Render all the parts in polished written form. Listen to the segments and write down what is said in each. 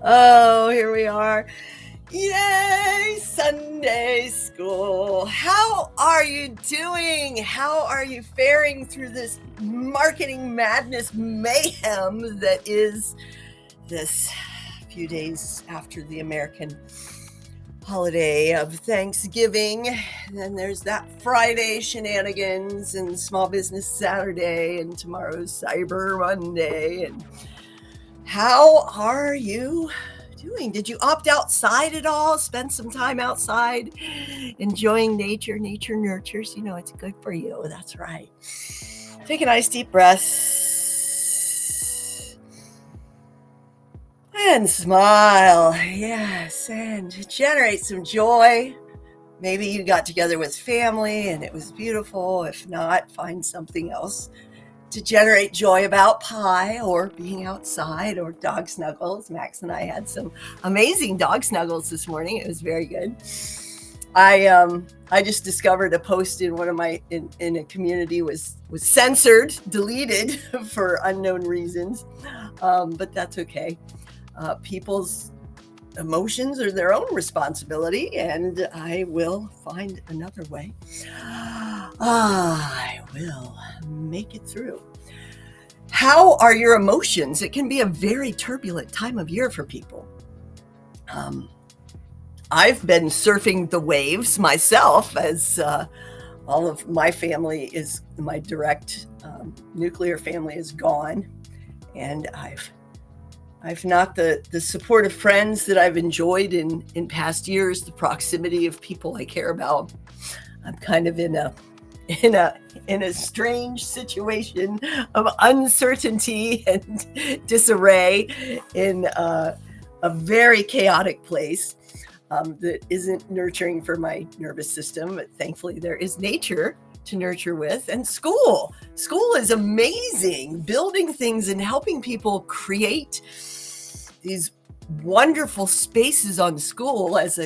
Oh, here we are. Yay, Sunday school. How are you doing? How are you faring through this marketing madness mayhem that is this few days after the American holiday of Thanksgiving? And then there's that Friday shenanigans and Small Business Saturday, and tomorrow's Cyber Monday. And how are you doing? Did you opt outside at all? Spend some time outside enjoying nature? Nature nurtures. You know, it's good for you. That's right. Take a nice deep breath and smile. Yes, and generate some joy. Maybe you got together with family and it was beautiful. If not, find something else to generate joy about, pie or being outside or dog snuggles. Max and I had some amazing dog snuggles this morning. It was very good. I just discovered a post in one of my in a community was censored, deleted for unknown reasons, but that's okay. People's emotions are their own responsibility, and I will find another way. I will make it through. How are your emotions? It can be a very turbulent time of year for people. I've been surfing the waves myself, as all of my family is, my direct nuclear family is gone, and I've not the support of friends that I've enjoyed in past years, the proximity of people I care about. I'm kind of in a strange situation of uncertainty and disarray in a very chaotic place that isn't nurturing for my nervous system. But thankfully, there is nature to nurture with, and Skool. Skool is amazing, building things and helping people create these wonderful spaces on Skool as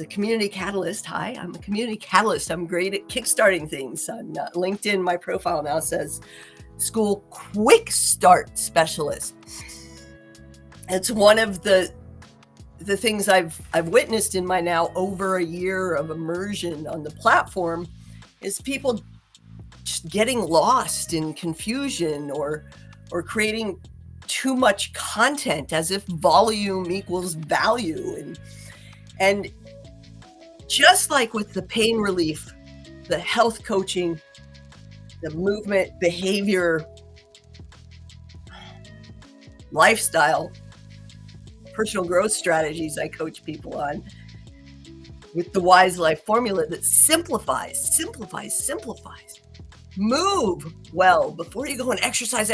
a community catalyst. Hi, I'm a community catalyst. I'm great at kickstarting things. On LinkedIn, my profile now says Skool Quick Start Specialist. It's one of the things I've witnessed in my now over a year of immersion on the platform is people just getting lost in confusion or creating too much content as if volume equals value. And just like with the pain relief, the health coaching, the movement, behavior, lifestyle, personal growth strategies I coach people on, with the Wise Life formula that simplifies. Move well before you go and exercise.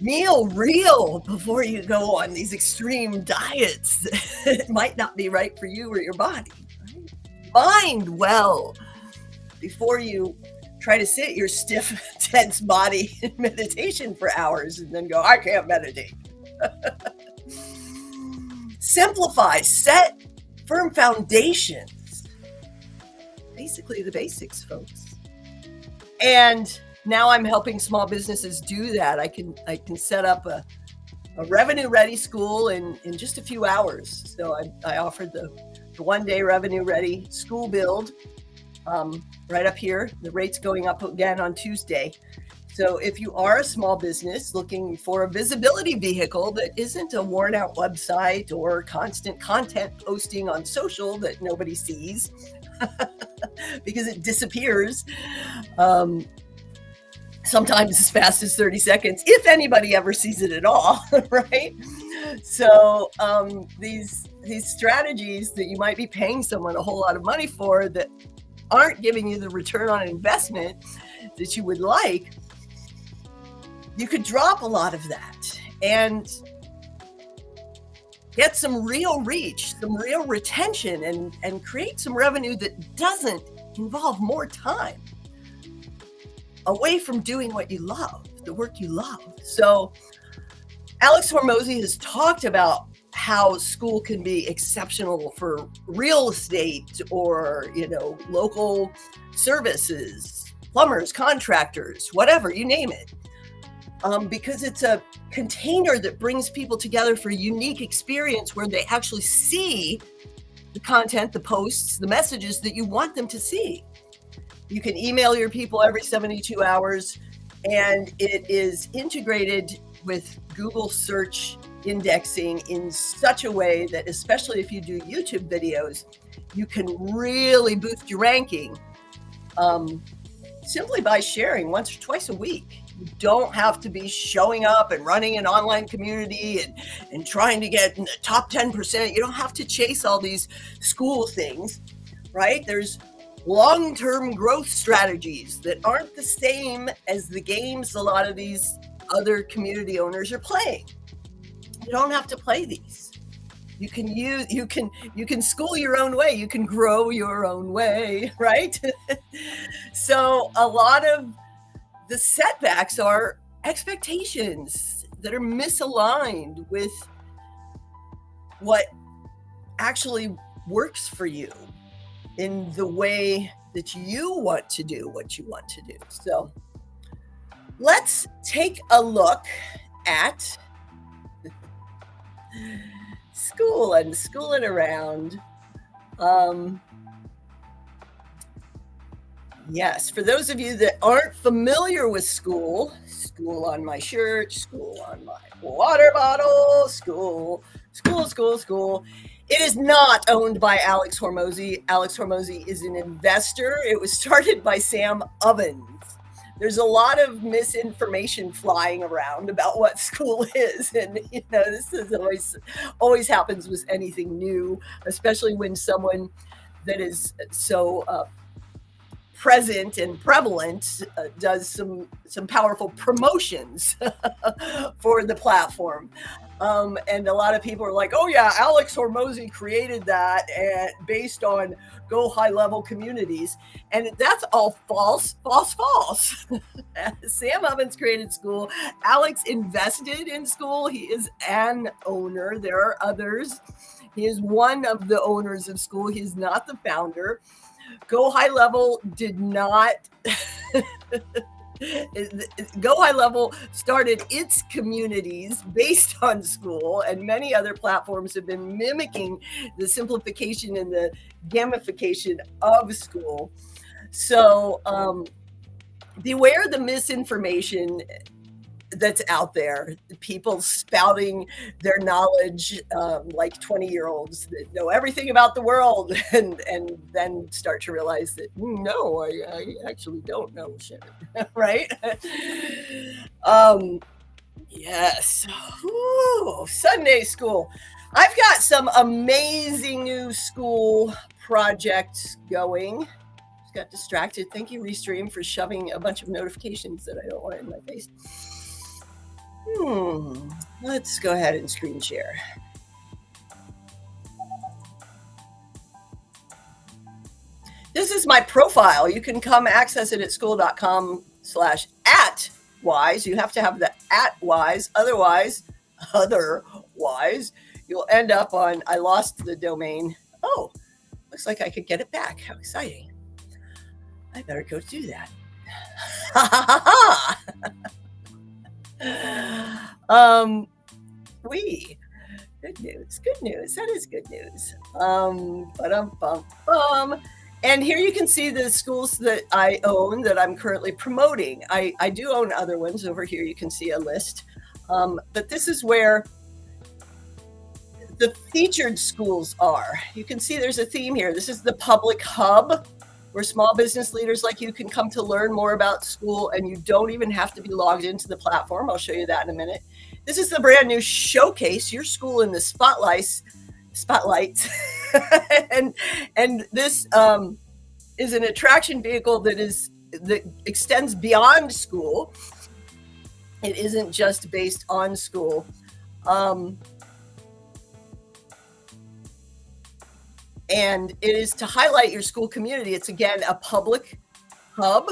Meal real before you go on these extreme diets that might not be right for you or your body. Right? Mind well before you try to sit your stiff, tense body in meditation for hours and then go, I can't meditate. Simplify, set firm foundations. Basically the basics, folks. And now I'm helping small businesses do that. I can set up a revenue ready school in just a few hours. So I offered the 1 day revenue ready school build right up here. The rate's going up again on Tuesday. So if you are a small business looking for a visibility vehicle that isn't a worn out website or constant content posting on social that nobody sees because it disappears, sometimes as fast as 30 seconds, if anybody ever sees it at all, right? So these strategies that you might be paying someone a whole lot of money for that aren't giving you the return on investment that you would like, you could drop a lot of that and get some real reach, some real retention, and create some revenue that doesn't involve more time away from doing what you love, the work you love. So Alex Hormozy has talked about how Skool can be exceptional for real estate or, local services, plumbers, contractors, whatever, you name it. Because it's a container that brings people together for a unique experience where they actually see the content, the posts, the messages that you want them to see. You can email your people every 72 hours, and it is integrated with Google search indexing in such a way that, especially if you do YouTube videos, you can really boost your ranking simply by sharing once or twice a week. You don't have to be showing up and running an online community and trying to get in the top 10%. You don't have to chase all these Skool things, right? There's long-term growth strategies that aren't the same as the games a lot of these other community owners are playing. You don't have to play these. You can school your own way. You can grow your own way, right? So a lot of the setbacks are expectations that are misaligned with what actually works for you in the way that you want to do what you want to do. So let's take a look at Skool and schooling around. Yes, for those of you that aren't familiar with Skool, Skool on my shirt, Skool on my water bottle, Skool. It is not owned by Alex Hormozi. Alex Hormozi is an investor. It was started by Sam Ovens. There's a lot of misinformation flying around about what Skool is. And, this is always happens with anything new, especially when someone that is so present and prevalent does some powerful promotions for the platform. And a lot of people are like, oh yeah, Alex Hormozi created that and based on Go High Level communities. And that's all false. Sam Ovens created Skool. Alex invested in Skool. He is an owner. There are others. He is one of the owners of Skool. He is not the founder. Go High Level did not Go High Level started its communities based on Skool, and many other platforms have been mimicking the simplification and the gamification of Skool. So beware the misinformation that's out there, people spouting their knowledge like 20-year-olds that know everything about the world and then start to realize that no, I actually don't know shit. Right? Yes. Ooh, Sunday school. I've got some amazing new Skool projects going. Just got distracted. Thank you, Restream, for shoving a bunch of notifications that I don't want in my face. Let's go ahead and screen share. This is my profile. You can come access it at skool.com/@wise. You have to have the @wise. Otherwise, you'll end up on, I lost the domain. Oh, looks like I could get it back. How exciting. I better go do that. Good news. That is good news. And here you can see the schools that I own that I'm currently promoting. I do own other ones. Over here you can see a list. But this is where the featured schools are. You can see there's a theme here. This is the public hub, where small business leaders like you can come to learn more about Skool, and you don't even have to be logged into the platform. I'll show you that in a minute. This is the brand new showcase, your Skool in the spotlight. and this is an attraction vehicle that extends beyond Skool. It isn't just based on Skool. And it is to highlight your Skool community. It's, again, a public hub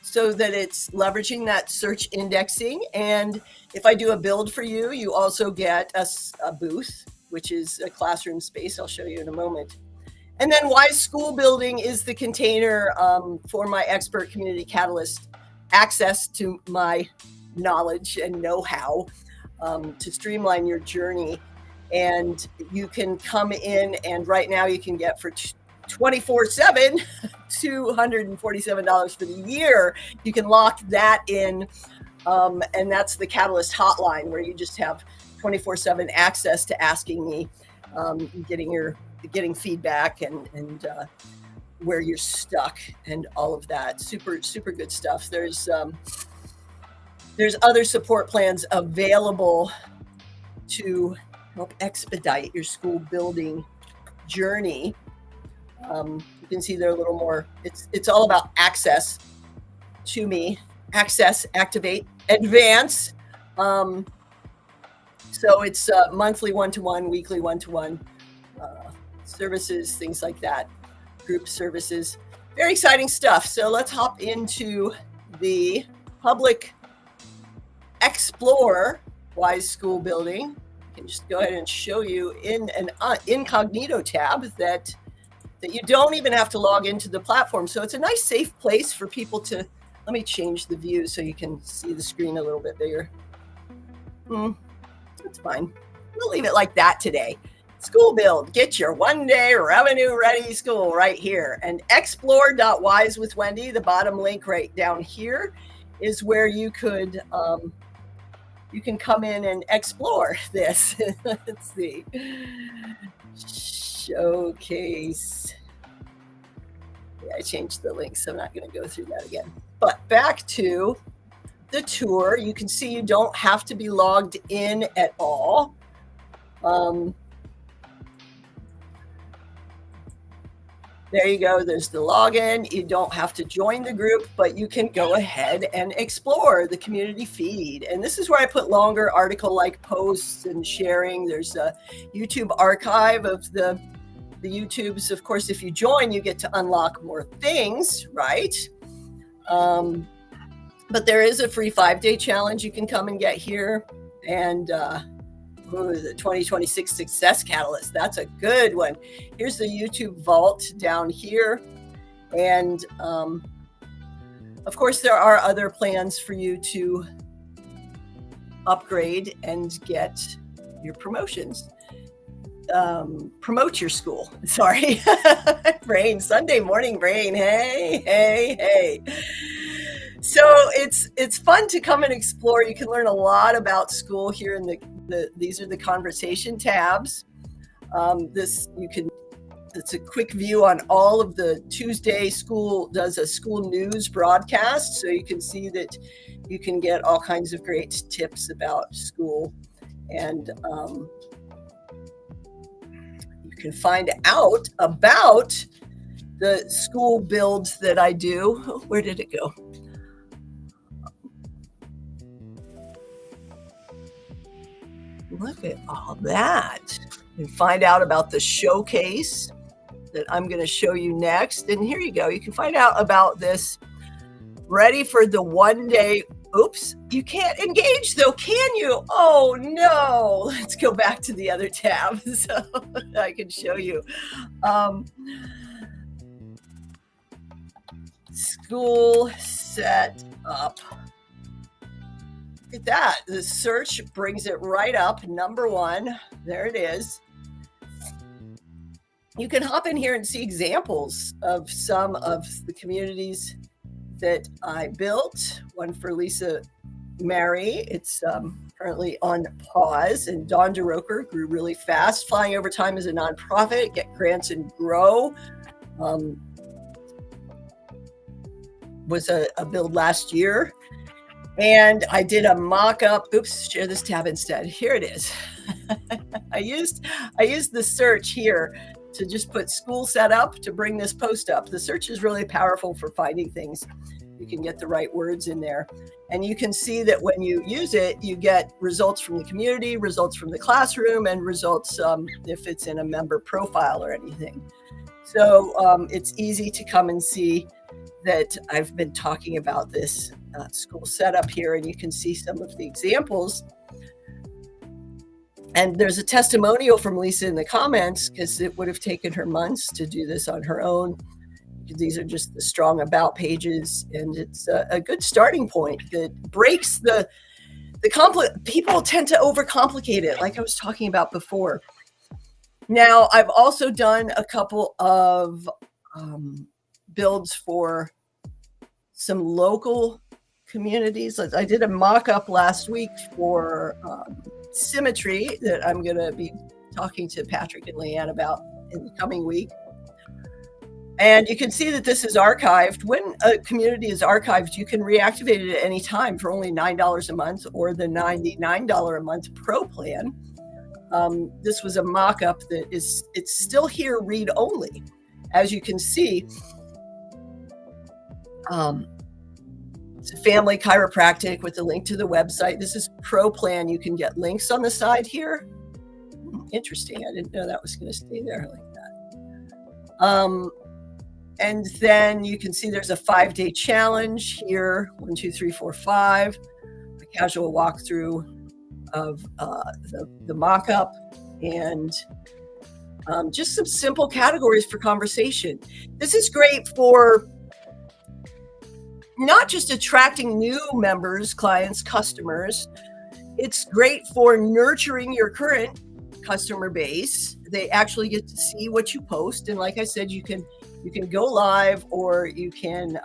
so that it's leveraging that search indexing. And if I do a build for you, you also get a booth which is a classroom space. I'll show you in a moment. And then Wise School Building is the container for my expert community catalyst access to my knowledge and know-how to streamline your journey. And you can come in, and right now you can get for 24/7 $247 for the year. You can lock that in, and that's the Catalyst hotline, where you just have 24/7 access to asking me, getting feedback and where you're stuck and all of that. Super good stuff. There's other support plans available to help expedite your school building journey. You can see they're a little more, it's all about access to me. Access, activate, advance. So it's monthly one-to-one, weekly one-to-one services, things like that, group services. Very exciting stuff. So let's hop into the public Explore Wise School Building. I can just go ahead and show you in an incognito tab that you don't even have to log into the platform. So it's a nice, safe place for people to, let me change the view so you can see the screen a little bit bigger. That's fine. We'll leave it like that today. School Build, get your one-day revenue-ready school right here. And explore.wise with Wendy, the bottom link right down here, is where you could you can come in and explore this. Let's see. Showcase. Yeah, I changed the link, so I'm not going to go through that again. But back to the tour, you can see you don't have to be logged in at all. There you go. There's the login. You don't have to join the group, but you can go ahead and explore the community feed. And this is where I put longer article-like posts and sharing. There's a YouTube archive of the YouTubes. Of course, if you join, you get to unlock more things, right? But there is a free 5-day challenge you can come and get here. And the 2026 Success Catalyst. That's a good one. Here's the YouTube Vault down here. And of course, there are other plans for you to upgrade and get your promotions. Promote your school. Sorry. Brain, Sunday morning brain. Hey. So it's fun to come and explore. You can learn a lot about Skool here in these are the conversation tabs. It's a quick view on all of the Tuesday. Skool does a school news broadcast, so you can see that you can get all kinds of great tips about Skool, and you can find out about the school builds that I do. Where did it go? Look at all that. And find out about the showcase that I'm going to show you next. And here you go. You can find out about this. Ready for the one-day. Oops, you can't engage though, can you? Oh no. Let's go back to the other tab so I can show you. School set up. Look at that. The search brings it right up. Number one. There it is. You can hop in here and see examples of some of the communities that I built. One for Lisa Mary. It's currently on pause. And Dawn DeRoker grew really fast. Flying Over Time is a nonprofit. Get grants and grow. Was a build last year. And I did a mock-up. Oops, share this tab instead. Here it is. I used the search here to just put school setup to bring this post up. The search is really powerful for finding things. You can get the right words in there. And you can see that when you use it, you get results from the community, results from the classroom, and results if it's in a member profile or anything. So it's easy to come and see that I've been talking about this school setup here, and you can see some of the examples. And there's a testimonial from Lisa in the comments, because it would have taken her months to do this on her own. These are just the strong about pages, and it's a good starting point that breaks the people tend to overcomplicate it, like I was talking about before. Now, I've also done a couple of builds for some local communities. I did a mock-up last week for Symmetry that I'm going to be talking to Patrick and Leanne about in the coming week. And you can see that this is archived. When a community is archived, you can reactivate it at any time for only $9 a month, or the $99 a month Pro plan. This was a mock-up that it's still here read only. As you can see, it's a family chiropractic with a link to the website. This is Pro plan. You can get links on the side here. Interesting. I didn't know that was going to stay there like that. And then you can see there's a 5-day challenge here. 1, 2, 3, 4, 5. A casual walkthrough of the mock-up, and just some simple categories for conversation. This is great for not just attracting new members, clients, customers. It's great for nurturing your current customer base. They actually get to see what you post, and like I said, you can go live, or you can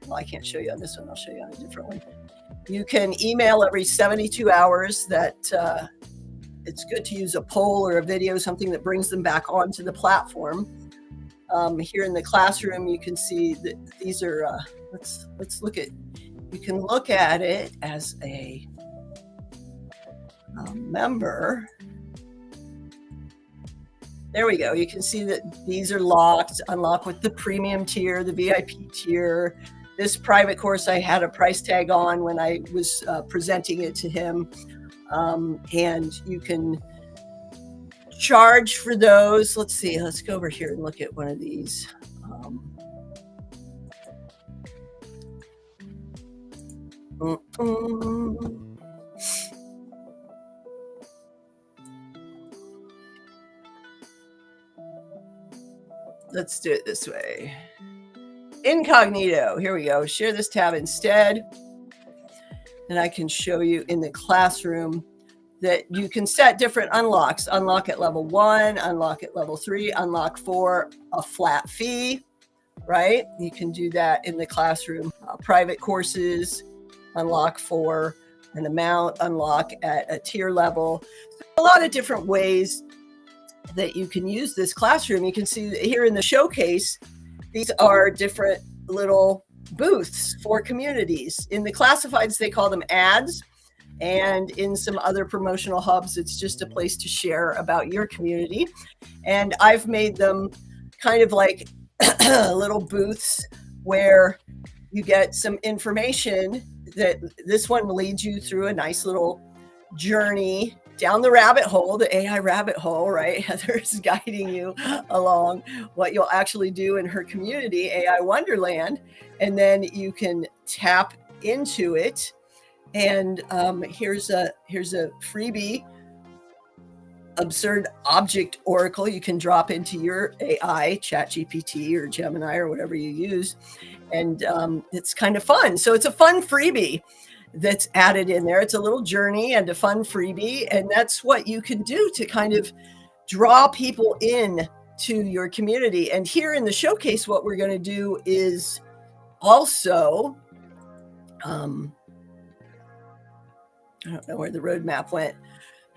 well, I can't show you on this one, I'll show you on a different one. You can email every 72 hours that it's good to use a poll or a video, something that brings them back onto the platform. Here in the classroom, you can see that these are, let's look at, you can look at it as a member. There we go. You can see that these are locked, unlock with the premium tier, the VIP tier. This private course, I had a price tag on when I was presenting it to him. And you can charge for those. Let's see, let's go over here and look at one of these. Let's do it this way. Incognito. Here we go. Share this tab instead. And I can show you in the classroom that you can set different unlocks. Unlock at level 1, unlock at level 3, unlock for a flat fee, right? You can do that in the classroom. Private courses, unlock for an amount, unlock at a tier level. A lot of different ways that you can use this classroom. You can see here in the showcase, these are different little booths for communities. In the classifieds, they call them ads. And in some other promotional hubs, it's just a place to share about your community. And I've made them kind of like little booths where you get some information. That this one leads you through a nice little journey down the rabbit hole, the AI rabbit hole, right? Heather's guiding you along what you'll actually do in her community, AI Wonderland. And then you can tap into it. And here's a freebie, absurd object oracle. You can drop into your AI, ChatGPT or Gemini or whatever you use. And it's kind of fun. So it's a fun freebie that's added in there. It's a little journey and a fun freebie. And that's what you can do to kind of draw people in to your community. And here in the showcase, what we're going to do is also, I don't know where the roadmap went,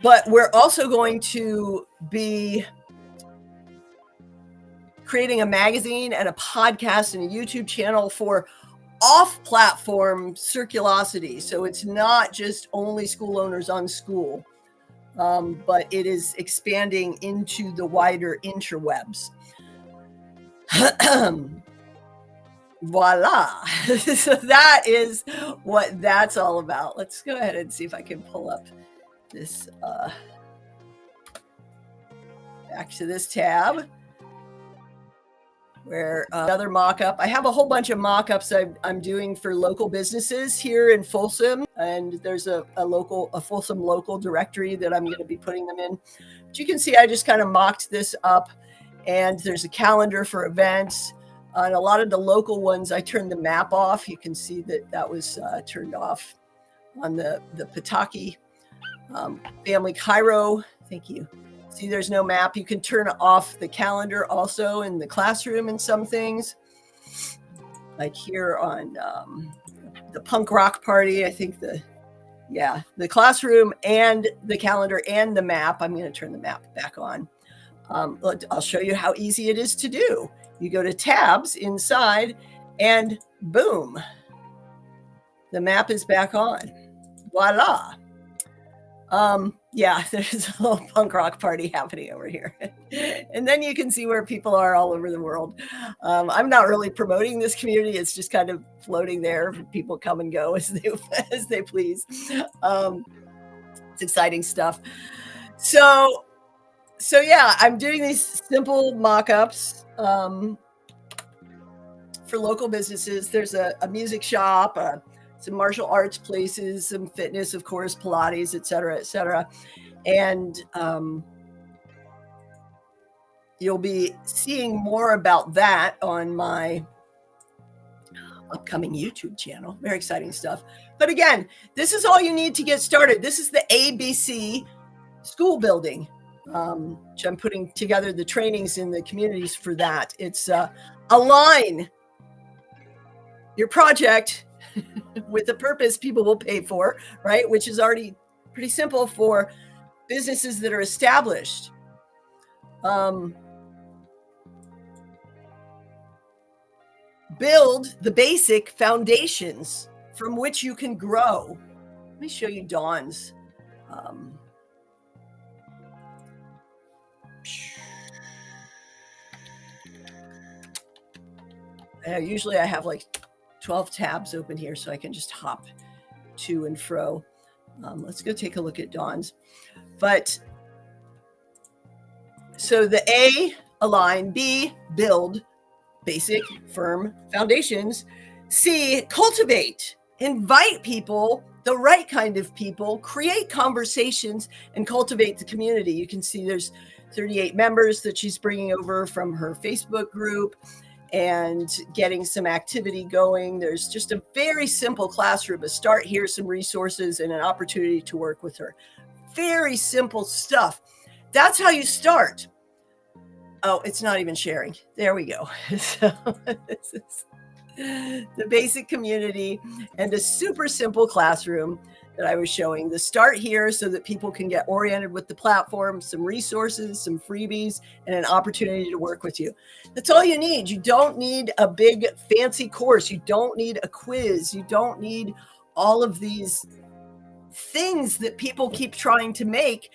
but we're also going to be creating a magazine and a podcast and a YouTube channel for off-platform circulosity. So it's not just only school owners on Skool, but it is expanding into the wider interwebs. Voila. So that is what that's all about. Let's go ahead and see if I can pull up this back to this tab. where another mock-up. I have a whole bunch of mock-ups I'm doing for local businesses here in Folsom, and there's a Folsom local directory that I'm going to be putting them in. But you can see I just kind of mocked this up, and there's a calendar for events. On a lot of the local ones, I turned the map off. You can see that was turned off on the Pataki family Cairo. Thank you. See, there's no map. You can turn off the calendar also in the classroom and some things. Like here on the punk rock party, I think the classroom and the calendar and the map. I'm going to turn the map back on. I'll show you how easy it is to do. You go to tabs inside and boom, the map is back on. Voila. There's a little punk rock party happening over here. And then you can see where people are all over the world. I'm not really promoting this community. It's just kind of floating there. People come and go as they please. It's exciting stuff. So yeah, I'm doing these simple mock-ups for local businesses. There's a music shop, some martial arts places, some fitness, of course, Pilates, et cetera. And you'll be seeing more about that on my upcoming YouTube channel. Very exciting stuff. But again, this is all you need to get started. This is the ABC school building, which I'm putting together the trainings in the communities for that. It's align your project with the purpose people will pay for, right? Which is already pretty simple for businesses that are established. Build the basic foundations from which you can grow. Let me show you Dawn's. Usually I have like 12 tabs open here, so I can just hop to and fro. Let's go take a look at Dawn's. But so the A, align, B, build basic firm foundations, C, cultivate, invite people, the right kind of people, create conversations, and cultivate the community. You can see there's 38 members that she's bringing over from her Facebook group and getting some activity going. There's just a very simple classroom, a start here, some resources, and an opportunity to work with her. Very simple stuff. That's how you start. Oh, it's not even sharing. There we go. So this is the basic community and a super simple classroom that I was showing. The start here so that people can get oriented with the platform, some resources, some freebies, and an opportunity to work with you. That's all you need. You don't need a big fancy course. You don't need a quiz. You don't need all of these things that people keep trying to make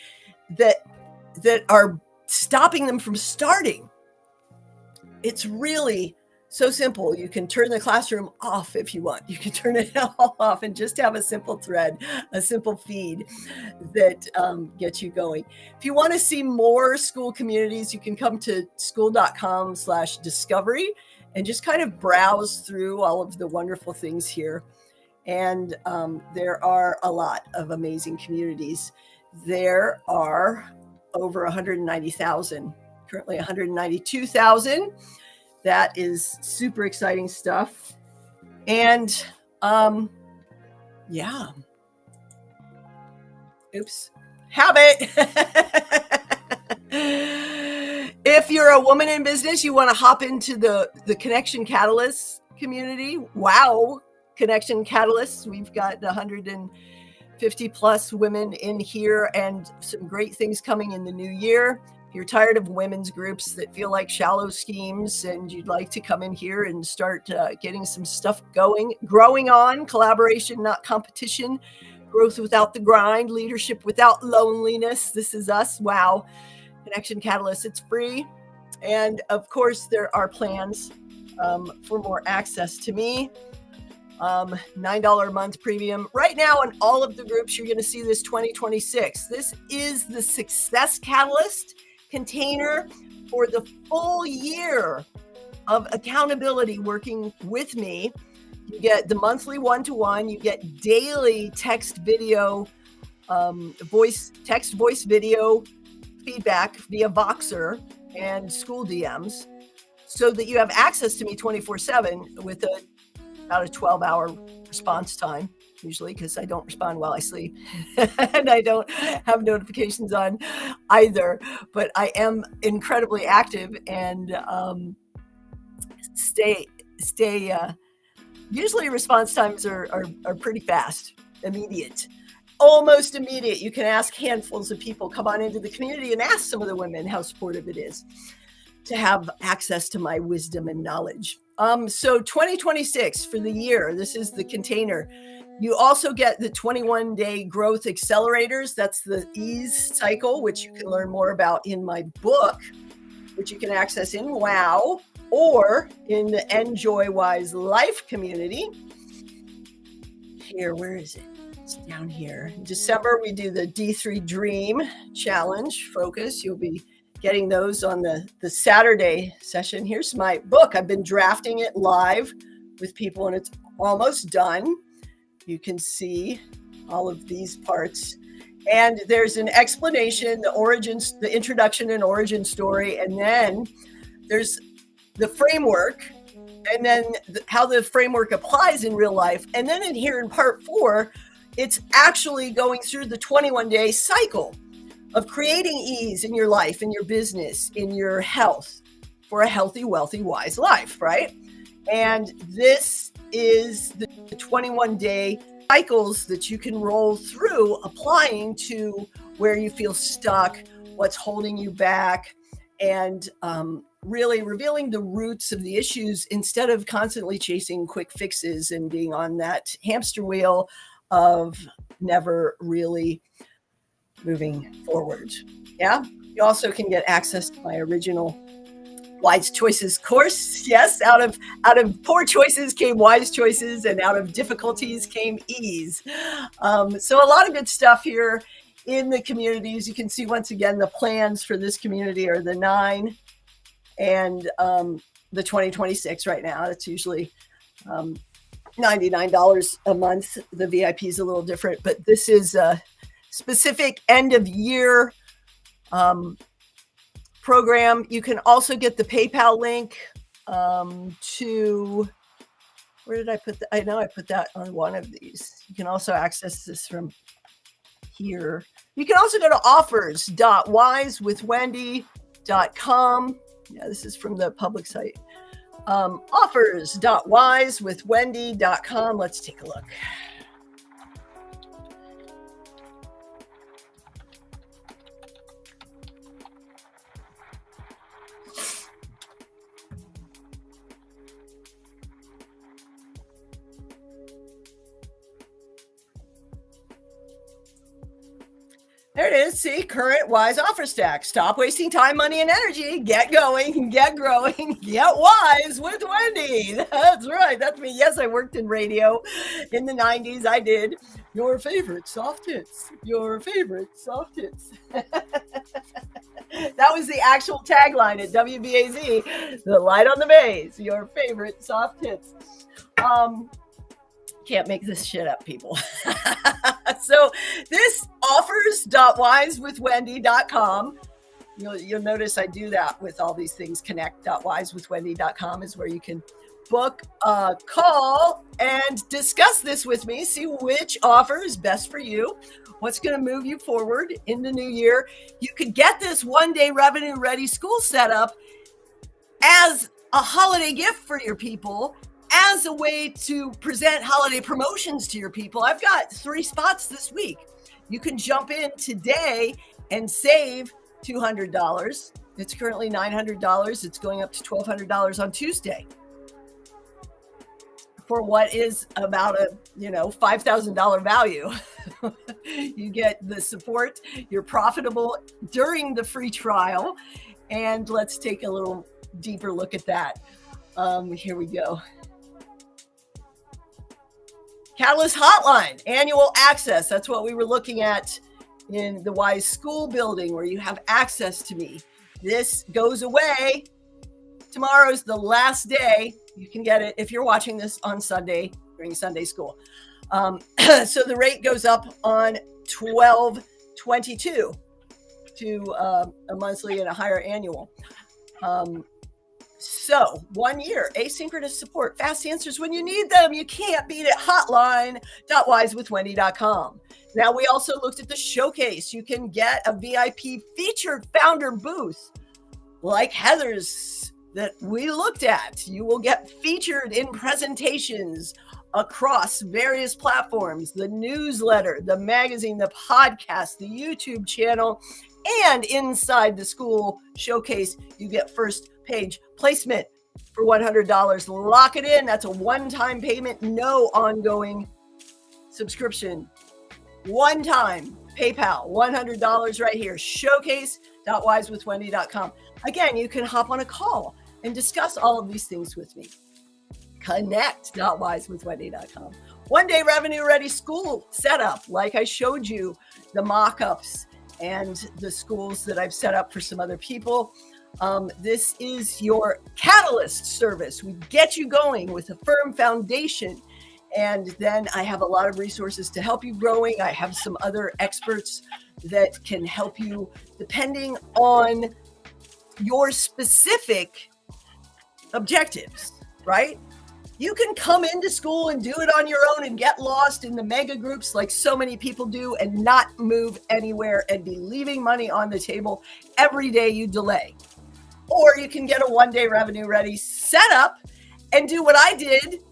that are stopping them from starting. It's really so simple. You can turn the classroom off if you want. You can turn it all off and just have a simple thread, a simple feed that gets you going. If you want to see more school communities, you can come to skool.com/discovery and just kind of browse through all of the wonderful things here. And there are a lot of amazing communities. There are over 190,000, currently 192,000. That is super exciting stuff. And habit. If you're a woman in business, you want to hop into the Connection Catalyst community. Wow, Connection Catalyst. We've got 150 plus women in here and some great things coming in the new year. You're tired of women's groups that feel like shallow schemes and you'd like to come in here and start getting some stuff growing on, collaboration, not competition, growth without the grind, leadership without loneliness. This is us. Wow. Connection Catalyst. It's free. And of course, there are plans for more access to me. $9 a month premium. Right now in all of the groups, you're going to see this 2026. This is the Success Catalyst container for the full year of accountability working with me. You get the monthly one-to-one, you get daily text, video, voice video feedback via Voxer and Skool DMs, so that you have access to me 24/7 with about a 12-hour response time, usually, because I don't respond while I sleep and I don't have notifications on either. But I am incredibly active and stay. Usually response times are pretty fast, immediate. Almost immediate. You can ask handfuls of people, come on into the community and ask some of the women how supportive it is to have access to my wisdom and knowledge. So 2026 for the year, this is the container. You also get the 21-day growth accelerators. That's the ease cycle, which you can learn more about in my book, which you can access in WOW or in the Enjoy Wise Life community. Here, where is it? It's down here. In December, we do the D3 Dream Challenge Focus. You'll be getting those on the Saturday session. Here's my book. I've been drafting it live with people, and it's almost done. You can see all of these parts. And there's an explanation, the origins, the introduction and origin story, and then there's the framework, and then how the framework applies in real life. And then in here in part 4, it's actually going through the 21-day cycle of creating ease in your life, in your business, in your health for a healthy, wealthy, wise life, right? And this is the 21-day cycles that you can roll through, applying to where you feel stuck, what's holding you back, and really revealing the roots of the issues instead of constantly chasing quick fixes and being on that hamster wheel of never really moving forward. Yeah. You also can get access to my original Wise Choices course. Yes, out of poor choices came wise choices, and out of difficulties came ease. So a lot of good stuff here in the communities. You can see once again the plans for this community are the 9 and the 2026 right now. It's usually $99 a month. The VIP is a little different, but this is a specific end of year program. You can also get the PayPal link to, where did I put that? I know I put that on one of these. You can also access this from here. You can also go to offers.wisewithwendy.com. Yeah, this is from the public site. Offers.wisewithwendy.com. Let's take a look. There it is. See, current wise offer stack. Stop wasting time, money, and energy. Get going, get growing, get wise with Wendy. That's right. That's me. Yes, I worked in radio in the 90s. I did. Your favorite soft hits. Your favorite soft hits. That was the actual tagline at WBAZ. The light on the maze. Your favorite soft hits. Can't make this shit up, people. So this offers.wisewithwendy.com. You'll notice I do that with all these things. Connect.wisewithwendy.com is where you can book a call and discuss this with me. See which offer is best for you. What's going to move you forward in the new year. You could get this one-day revenue ready school setup as a holiday gift for your people, as a way to present holiday promotions to your people. I've got 3 spots this week. You can jump in today and save $200. It's currently $900. It's going up to $1,200 on Tuesday for what is about a $5,000 value. You get the support. You're profitable during the free trial. And let's take a little deeper look at that. Here we go. Catalyst Hotline, annual access. That's what we were looking at in the Wise Skool building, where you have access to me. This goes away Tomorrow's the last day. You can get it if you're watching this on Sunday during Sunday school. So the rate goes up on 12/22 to a monthly and a higher annual. So 1 year, asynchronous support, fast answers when you need them. You can't beat it. Hotline.wisewithwendy.com. Now, we also looked at the showcase. You can get a VIP featured founder booth like Heather's that we looked at. You will get featured in presentations across various platforms, the newsletter, the magazine, the podcast, the YouTube channel, and inside the Skool showcase, you get first page placement for $100. Lock it in. That's a one-time payment, no ongoing subscription. One time PayPal, $100 right here. Showcase.wisewithwendy.com. Again, you can hop on a call and discuss all of these things with me. Connect.wisewithwendy.com. 1 day revenue ready Skool setup, like I showed you the mock-ups and the schools that I've set up for some other people. This is your catalyst service. We get you going with a firm foundation. And then I have a lot of resources to help you growing. I have some other experts that can help you depending on your specific objectives, right? You can come into Skool and do it on your own and get lost in the mega groups like so many people do and not move anywhere and be leaving money on the table every day you delay. Or you can get a 1 day revenue ready setup and do what I did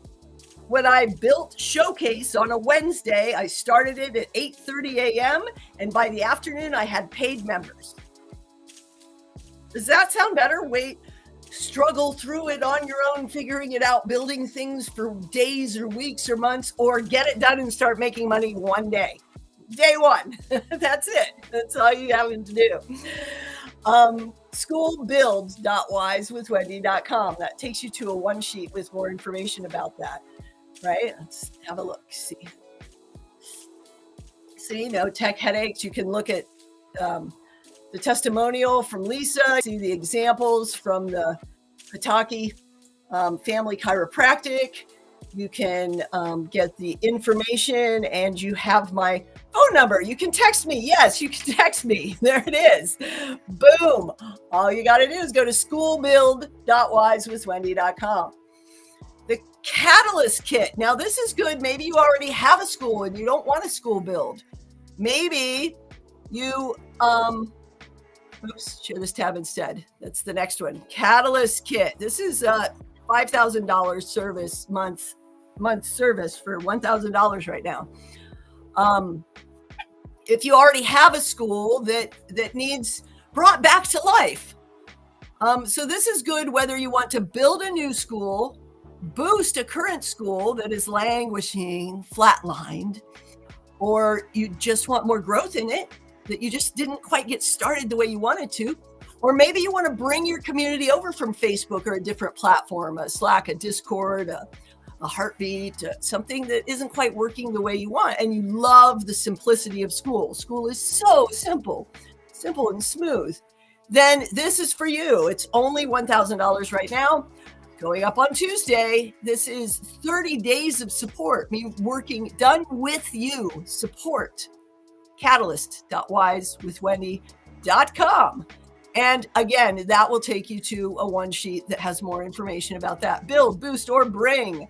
when I built Showcase on a Wednesday. I started it at 8:30 a.m. and by the afternoon I had paid members. Does that sound better? Struggle through it on your own, figuring it out, building things for days or weeks or months, or get it done and start making money one day. Day one. That's it. That's all you have to do. Skoolbuild.wisewithwendy.com. That takes you to a one sheet with more information about that. Right? Let's have a look. See, no tech headaches. You can look at the testimonial from Lisa, see the examples from the Pataki Family Chiropractic. You can get the information, and you have my phone number. You can text me. Yes, you can text me. There it is. Boom. All you got to do is go to skoolbuild.wisewithwendy.com. The Catalyst Kit. Now, this is good. Maybe you already have a school and you don't want a school build. Maybe you, share this tab instead. That's the next one. Catalyst Kit. This is a $5,000 service month service for $1,000 right now. If you already have a school that needs brought back to life. So this is good whether you want to build a new school, boost a current school that is languishing, flatlined, or you just want more growth in it, that you just didn't quite get started the way you wanted to. Or maybe you want to bring your community over from Facebook or a different platform, a Slack, a Discord, a Heartbeat, something that isn't quite working the way you want. And you love the simplicity of Skool. Skool is so simple and smooth. Then this is for you. It's only $1,000 right now. Going up on Tuesday, this is 30 days of support, me working done with you, support, catalyst.wisewithwendy.com. And again, that will take you to a one sheet that has more information about that. Build, boost, or bring.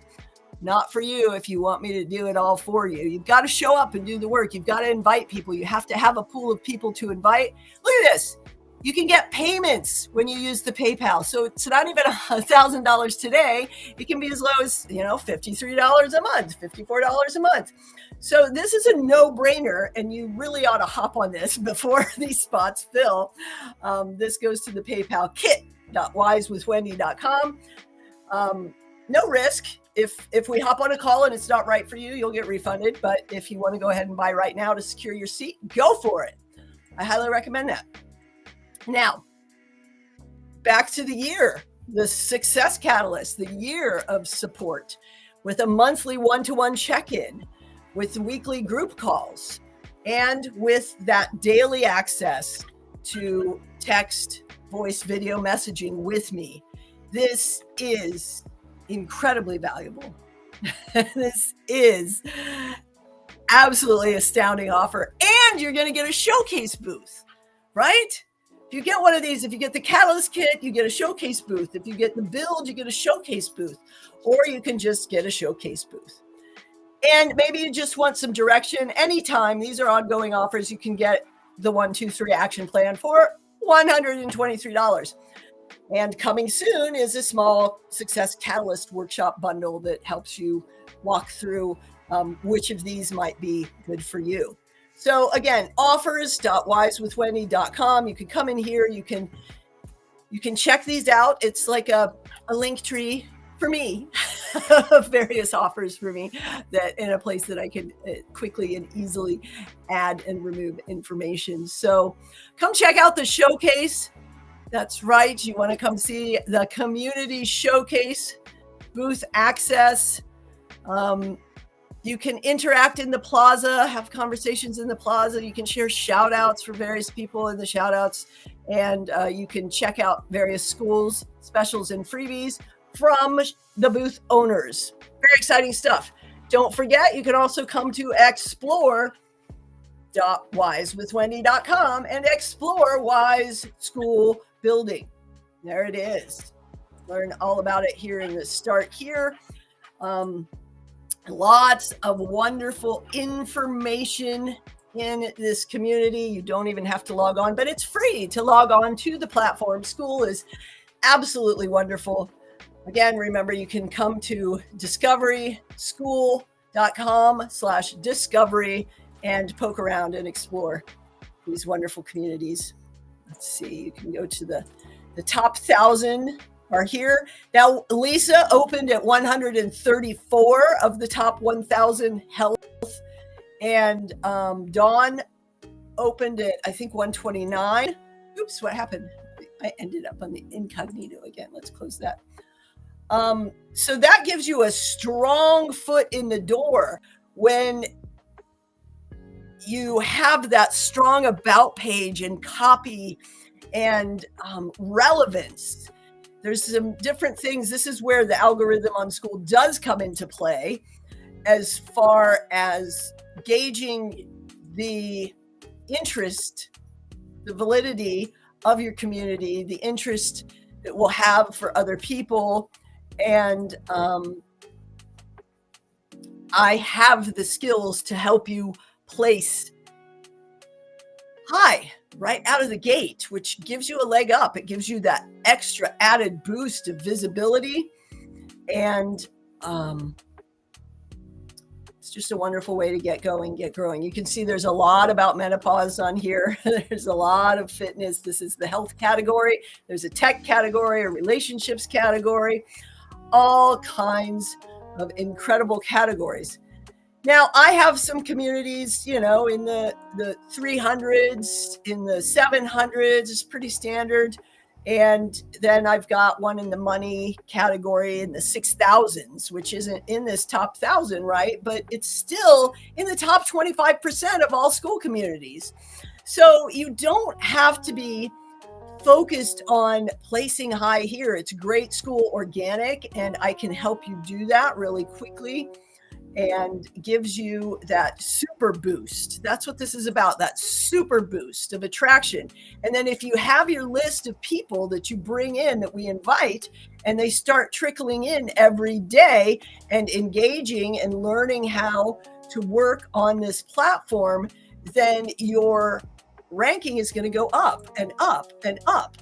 Not for you if you want me to do it all for you. You've got to show up and do the work. You've got to invite people. You have to have a pool of people to invite. Look at this. You can get payments when you use the PayPal. So it's not even $1,000 today. It can be as low as, $53 a month, $54 a month. So this is a no-brainer, and you really ought to hop on this before these spots fill. This goes to the PayPal kit.wisewithwendy.com. No risk. If we hop on a call and it's not right for you, you'll get refunded. But if you want to go ahead and buy right now to secure your seat, go for it. I highly recommend that. Now, back to the year, the Success Catalyst, the year of support with a monthly one-to-one check-in, with weekly group calls, and with that daily access to text, voice, video messaging with me. This is incredibly valuable. This is absolutely astounding offer. And you're going to get a showcase booth, right? If you get one of these, if you get the Catalyst kit, you get a showcase booth. If you get the build, you get a showcase booth, or you can just get a showcase booth. And maybe you just want some direction anytime. These are ongoing offers. You can get the 1, 2, 3 action plan for $123. And coming soon is a small Success Catalyst workshop bundle that helps you walk through which of these might be good for you. So again, offers.wisewithwendy.com. You can come in here. You can check these out. It's like a link tree for me of various offers for me, that in a place that I can quickly and easily add and remove information. So come check out the showcase. That's right. You want to come see the community showcase, booth access. You can interact in the plaza, have conversations in the plaza. You can share shout outs for various people in the shout outs. And you can check out various schools, specials, and freebies from the booth owners. Very exciting stuff. Don't forget, you can also come to explore.wisewithwendy.com and explore Wise School Building. There it is. Learn all about it here in the start here. Lots of wonderful information in this community. You don't even have to log on, but it's free to log on to the platform. Skool is absolutely wonderful. Again, remember, you can come to discoveryskool.com/discovery and poke around and explore these wonderful communities. Let's see, you can go to the top 1,000 are here. Now, Lisa opened at 134 of the top 1,000 health, and Dawn opened at, I think, 129. Oops, what happened? I ended up on the incognito again. Let's close that. So that gives you a strong foot in the door when you have that strong about page and copy and relevance. There's some different things. This is where the algorithm on Skool does come into play, as far as gauging the interest, the validity of your community, the interest it will have for other people. And I have the skills to help you place high right out of the gate, which gives you a leg up. It gives you that extra added boost of visibility. And it's just a wonderful way to get going, get growing. You can see there's a lot about menopause on here. There's a lot of fitness. This is the health category. There's a tech category, a relationships category, all kinds of incredible categories. Now, I have some communities, in the 300s, in the 700s. It's pretty standard. And then I've got one in the money category in the 6,000s, which isn't in this top 1,000, right? But it's still in the top 25% of all school communities. So you don't have to be focused on placing high here. It's great school organic, and I can help you do that really quickly, and gives you that super boost. That's what this is about, that super boost of attraction. And then if you have your list of people that you bring in, that we invite, and they start trickling in every day and engaging and learning how to work on this platform, then your ranking is going to go up and up and up.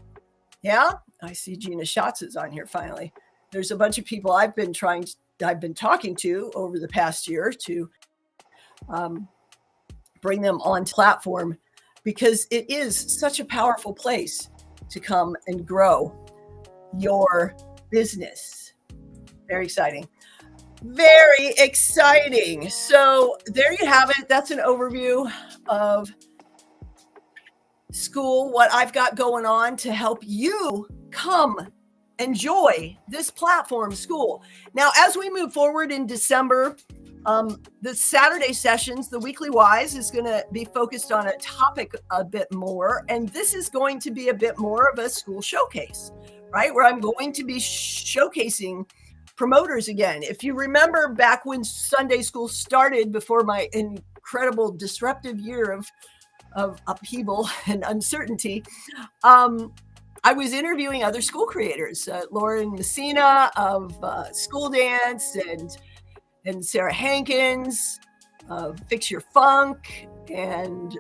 Yeah, I see Gina Schatz is on here finally. There's a bunch of people I've been talking to over the past year to bring them on platform, because it is such a powerful place to come and grow your business. Very exciting. Very exciting. So there you have it. That's an overview of Skool, what I've got going on to help you come enjoy this platform, Skool. Now, as we move forward in December, the Saturday sessions, the weekly Wise, is going to be focused on a topic a bit more. And this is going to be a bit more of a school showcase, right? Where I'm going to be showcasing promoters again. If you remember back when Sunday school started before my incredible disruptive year of upheaval and uncertainty, um, I was interviewing other school creators, Lauren Messina of School Dance and Sarah Hankins of Fix Your Funk and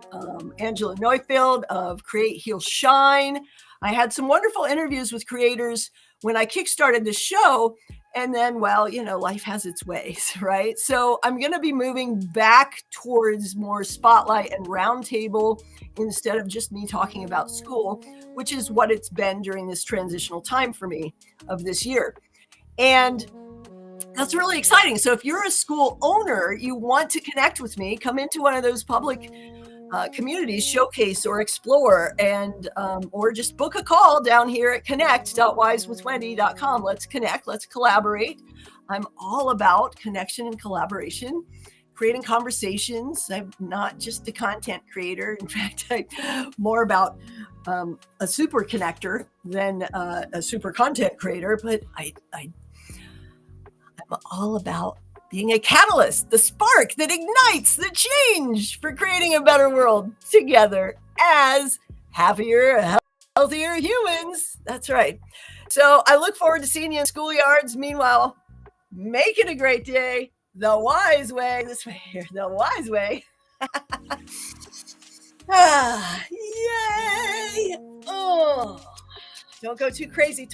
Angela Neufeld of Create, Heal, Shine. I had some wonderful interviews with creators when I kickstarted the show. And then, well, life has its ways, right? So I'm going to be moving back towards more spotlight and roundtable instead of just me talking about school, which is what it's been during this transitional time for me of this year. And that's really exciting. So if you're a school owner, you want to connect with me, come into one of those public communities, showcase or explore, and or just book a call down here at connect.wisewithwendy.com. Let's connect, let's collaborate. I'm all about connection and collaboration, creating conversations. I'm not just a content creator. In fact, I'm more about a super connector than a super content creator, but I'm all about being a catalyst, the spark that ignites the change for creating a better world together as happier, healthier humans. That's right. So I look forward to seeing you in schoolyards. Meanwhile, make it a great day the wise way. This way here, the wise way. Yay! Oh, don't go too crazy.